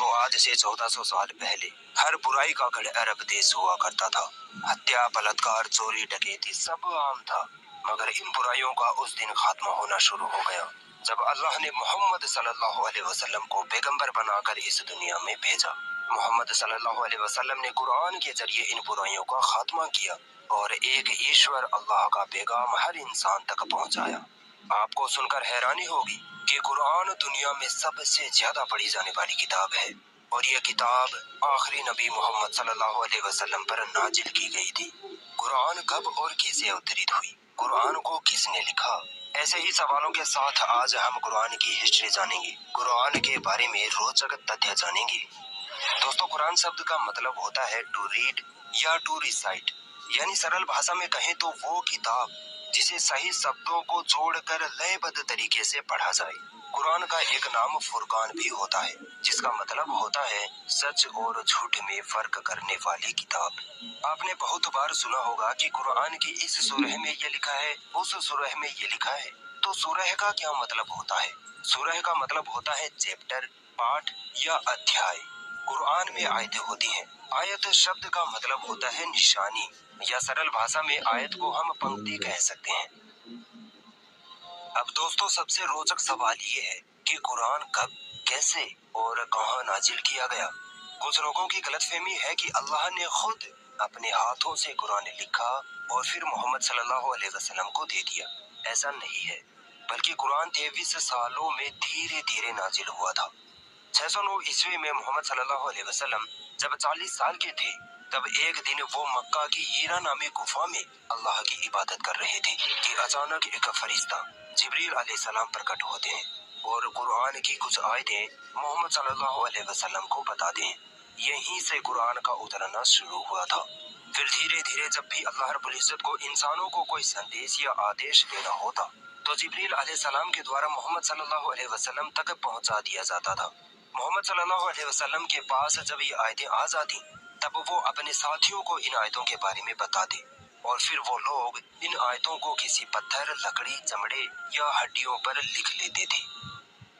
दोस्तों, आज से 1400 साल पहले हर बुराई का गढ़ अरब देश हुआ करता था। हत्या, बलात्कार, चोरी, डकैती सब आम था। मगर इन बुराइयों का उस दिन खात्मा होना शुरू हो गया जब अल्लाह ने मोहम्मद सल्लल्लाहु अलैहि वसल्लम को पैगंबर बनाकर इस दुनिया में भेजा। मोहम्मद सल्लल्लाहु अलैहि वसल्लम ने कुरान के जरिए इन बुराइयों का खात्मा किया और एक ईश्वर अल्लाह का पैगाम हर इंसान तक पहुंचाया। आपको सुनकर हैरानी होगी कि कुरान दुनिया में सबसे ज्यादा पढ़ी जाने वाली किताब है और यह किताब आखिरी नबी मोहम्मद सल्लल्लाहु अलैहि वसल्लम पर नाजिल की गई थी। कुरान कब और कैसे अवतरित हुई? कुरान को किसने लिखा? ऐसे ही सवालों के साथ आज हम कुरान की हिस्ट्री जानेंगे। कुरान के बारे में रोचक तथ्य जानेंगे। दोस्तों, कुरान शब्द का मतलब होता है टू रीड या टू रिसाइट, यानी सरल भाषा में कहें तो वो किताब जिसे सही शब्दों को जोड़कर लयबद्ध तरीके से पढ़ा जाए। कुरान का एक नाम फुरकान भी होता है, जिसका मतलब होता है सच और झूठ में फर्क करने वाली किताब। आपने बहुत बार सुना होगा कि कुरान की इस सूरह में ये लिखा है, उस सूरह में ये लिखा है। तो सूरह का क्या मतलब होता है? सूरह का मतलब होता है चैप्टर, पाठ या अध्याय। कुरान में आयतें होती हैं। आयत शब्द का मतलब होता है निशानी, या सरल भाषा में आयत को हम पंक्ति कह सकते हैं। अब दोस्तों, सबसे रोचक सवाल ये है कि कुरान कब, कैसे और कहाँ नाजिल किया गया। कुछ लोगों की गलतफहमी है कि अल्लाह ने खुद अपने हाथों से कुरान लिखा और फिर मोहम्मद सल्लल्लाहु अलैहि वसल्लम को दे दिया। ऐसा नहीं है, बल्कि कुरान 23 सालों में धीरे धीरे नाजिल हुआ था। 609 ईस्वी में मोहम्मद सल्लल्लाहु अलैहि वसल्लम जब 40 साल के थे, तब एक दिन वो मक्का की हीरा नामी गुफा में अल्लाह की इबादत कर रहे थे कि अचानक एक फरिश्ता जिब्रील अलैहिस्सलाम प्रकट होते हैं और कुरान की कुछ आयतें मोहम्मद सल्लल्लाहु अलैहि वसल्लम को बताते हैं। यहीं से कुरान का उतरना शुरू हुआ था। फिर धीरे धीरे जब भी अल्लाह रब्बुल इज्जत को इंसानों को कोई संदेश या आदेश देना होता, तो जिब्रील अलैहिस्सलाम के द्वारा मोहम्मद सल्लल्लाहु अलैहि वसल्लम तक पहुंचा दिया जाता था। मोहम्मद सल्लल्लाहु अलैहि वसल्लम के पास जब ये आयतें आ जाती, तब वो अपने साथियों को इन आयतों के बारे में बताते और फिर वो लोग इन आयतों को किसी पत्थर, लकड़ी, चमड़े या हड्डियों पर लिख लेते थे।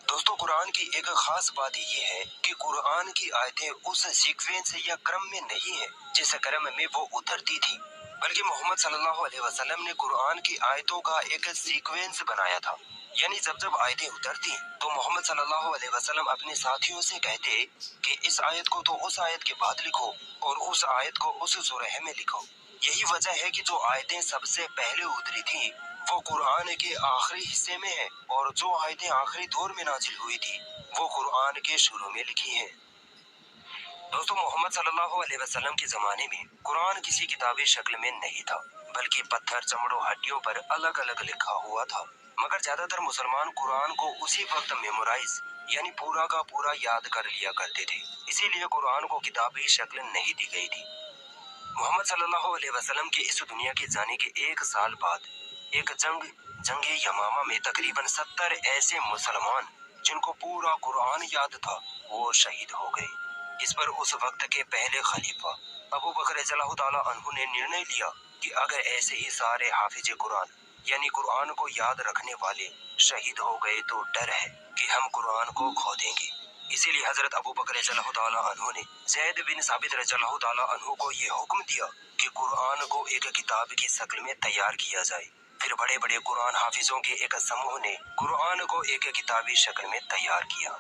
दोस्तों, कुरान की एक खास बात ये है कि कुरान की आयतें उस सीक्वेंस या क्रम में नहीं है जिस क्रम में वो उतरती थी, बल्कि मोहम्मद सल्लल्लाहु अलैहि वसल्लम ने कुरान की आयतों का एक सीक्वेंस बनाया था। यानी जब जब आयतें उतरती तो मोहम्मद सल्लल्लाहु अलैहि वसल्लम अपने साथियों से कहते कि इस आयत को तो उस आयत के बाद लिखो और उस आयत को उस सूरह में लिखो। यही वजह है कि जो आयतें सबसे पहले उतरी थी वो कुरान के आखिरी हिस्से में है और जो आयतें आखिरी दौर में नाजिल हुई थी वो कुरान के शुरू में लिखी हैं। दोस्तों, मोहम्मद सल्लल्लाहु अलैहि वसल्लम के जमाने में कुरान किसी किताबी शक्ल में नहीं था, बल्कि पत्थर, चमड़ों, हड्डियों पर अलग अलग लिखा हुआ था। मगर ज्यादातर मुसलमान कुरान को उसी वक्त मेमोराइज यानी पूरा का पूरा याद कर लिया करते थे, इसीलिए कुरान को किताबी शक्ल नहीं दी गई थी। मोहम्मद सल्लल्लाहु अलैहि वसल्लम के इस दुनिया के जाने के एक साल बाद एक जंगे यमामा में तकरीबन 70 ऐसे मुसलमान जिनको पूरा कुरान याद था वो शहीद हो गए। इस पर उस वक्त के पहले खलीफा अबू बकर रज़ियल्लाहु ताला अन्हु ने निर्णय लिया कि अगर ऐसे ही सारे हाफिज कुरान यानी कुरान को याद रखने वाले शहीद हो गए तो डर है कि हम कुरान को खो देंगे। इसीलिए हजरत अबू बकर रज़ियल्लाहु ताला अन्हु ने ज़ैद बिन साबित रज़ियल्लाहु ताला अन्हु को ये हुक्म दिया कि कुरान को एक किताब की शक्ल में तैयार किया जाए। फिर बड़े बड़े कुरान हाफिजों के एक समूह ने कुरान को एक किताबी शक्ल में तैयार किया।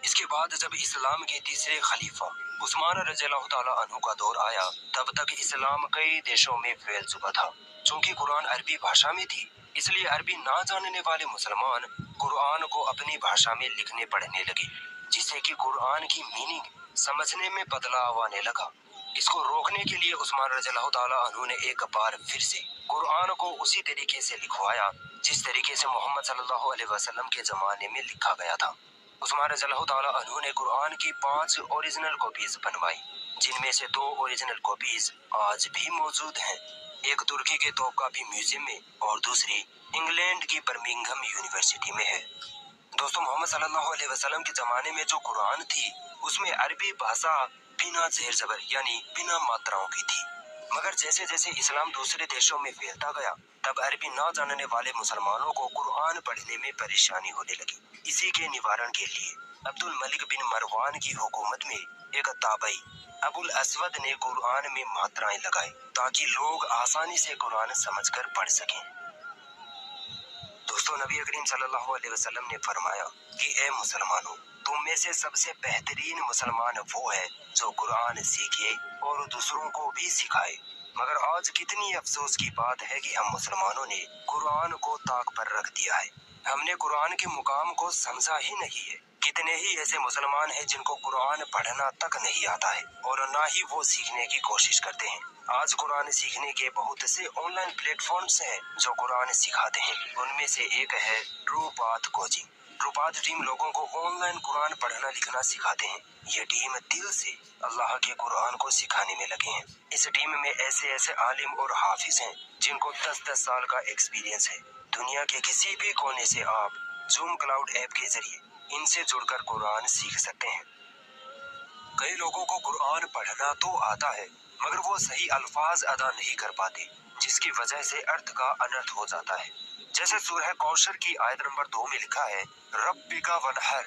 इसके बाद जब इस्लाम के तीसरे खलीफा उस्मान रज़ियल्लाहु ताला अन्हु का दौर आया, तब तक इस्लाम कई देशों में फैल चुका था। चूंकि कुरान अरबी भाषा में थी, इसलिए अरबी ना जानने वाले मुसलमान कुरान को अपनी भाषा में लिखने पढ़ने लगे, जिससे कि कुरान की मीनिंग समझने में बदलाव आने लगा। इसको रोकने के लिए उस्मान रज़ियल्लाहु ताला अन्हु ने एक बार फिर से कुरान को उसी तरीके से लिखवाया जिस तरीके से मोहम्मद सल्लल्लाहु अलैहि वसल्लम के जमाने में लिखा गया था। उस्मान रज़ियल्लाहु ताला अन्हु ने कुरान की 5 ओरिजिनल कॉपीज बनवाई, जिनमें से 2 ओरिजिनल कॉपीज आज भी मौजूद हैं। एक तुर्की के तोपकापी म्यूजियम में और दूसरी इंग्लैंड की बर्मिंघम यूनिवर्सिटी में है। दोस्तों, मोहम्मद सल्लल्लाहु अलैहि वसल्लम के जमाने में जो कुरान थी उसमें अरबी भाषा बिना जेर जबर यानी बिना मात्राओं की थी। मगर जैसे जैसे इस्लाम दूसरे देशों में फैलता गया, तब अरबी ना जानने वाले मुसलमानों को कुरान पढ़ने में परेशानी होने लगी। इसी के निवारण के लिए अब्दुल मलिक बिन मरवान की हुकूमत में एक ताबई अबुल असवद ने कुरान में मात्राएं लगाई ताकि लोग आसानी से कुरान समझकर पढ़ सकें। दोस्तों, नबी करीम सल्लल्लाहु अलैहि वसल्लम ने फरमाया कि ए मुसलमानों, तुम में से सबसे बेहतरीन मुसलमान वो है जो कुरान सीखे और दूसरों को भी सिखाए। मगर आज कितनी अफसोस की बात है कि हम मुसलमानों ने कुरान को ताक पर रख दिया है। हमने कुरान के मुकाम को समझा ही नहीं है। कितने ही ऐसे मुसलमान हैं जिनको कुरान पढ़ना तक नहीं आता है और ना ही वो सीखने की कोशिश करते हैं। आज कुरान सीखने के बहुत से ऑनलाइन प्लेटफॉर्म्स हैं जो कुरान सिखाते हैं। उनमें से एक है true path coaching. True path team लोगों को ऑनलाइन कुरान पढ़ना लिखना सिखाते हैं। ये टीम दिल से अल्लाह के कुरान को सिखाने में लगे हैं। इस टीम में ऐसे ऐसे आलिम और हाफिज हैं जिनको 10-10 साल का एक्सपीरियंस है। दुनिया के किसी भी कोने से आप जूम क्लाउड ऐप के जरिए इनसे जुड़कर कुरान सीख सकते हैं। कई लोगों को कुरान पढ़ना तो आता है मगर वो सही अल्फाज अदा नहीं कर पाते, जिसकी वजह से अर्थ का अनर्थ हो जाता है। जैसे सूरह कौशर की आयत नंबर 2 में लिखा है, रब्बिका वनहर,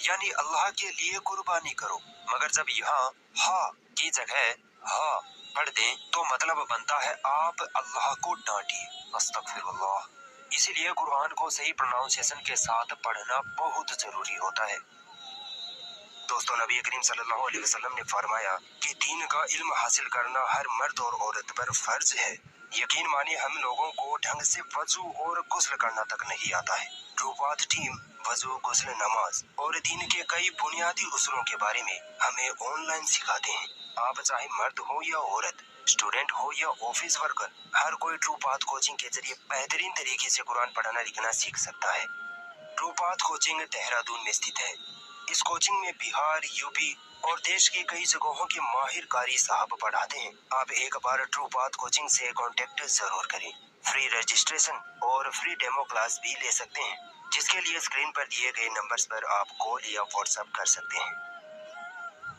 यानी अल्लाह के लिए कुर्बानी करो। मगर जब यहाँ हा की जगह हा पढ़ दें तो मतलब बनता है आप अल्लाह को डांटिए। अस्तगफिरुल्लाह। इसीलिए कुरान को सही प्रोनाउंसिएशन के साथ पढ़ना बहुत जरूरी होता है। दोस्तों, नबी करीम सल्लल्लाहु अलैहि वसल्लम ने फरमाया कि दीन का इल्म हासिल करना हर मर्द और औरत पर फर्ज है। यकीन मानिए हम लोगों को ढंग से वजू और गुस्ल करना तक नहीं आता है। ट्रू पाथ टीम वजू, गुस्ल, नमाज और दीन के कई बुनियादी उसूलों के बारे में हमें ऑनलाइन सिखाते हैं। आप चाहे मर्द हो या औरत, स्टूडेंट हो या ऑफिस वर्कर, हर कोई ट्रू पाथ कोचिंग के जरिए बेहतरीन तरीके से कुरान पढ़ना लिखना सीख सकता है। ट्रू पाथ कोचिंग देहरादून में स्थित है। इस कोचिंग में बिहार, यूपी और देश की कई जगहों के माहिर कारी साहब पढ़ाते हैं। आप एक बार ट्रू पाथ कोचिंग से कांटेक्ट जरूर करें। फ्री रजिस्ट्रेशन और फ्री डेमो क्लास भी ले सकते हैं, जिसके लिए स्क्रीन पर दिए गए नंबर्स पर आप कॉल या व्हाट्सएप कर सकते हैं।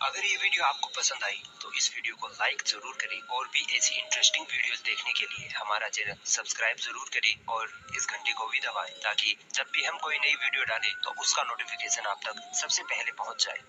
अगर ये वीडियो आपको पसंद आई तो इस वीडियो को लाइक जरूर करें और भी ऐसी इंटरेस्टिंग वीडियोस देखने के लिए हमारा चैनल सब्सक्राइब जरूर करें और इस घंटे को भी दबाएं ताकि जब भी हम कोई नई वीडियो डालें तो उसका नोटिफिकेशन आप तक सबसे पहले पहुंच जाए।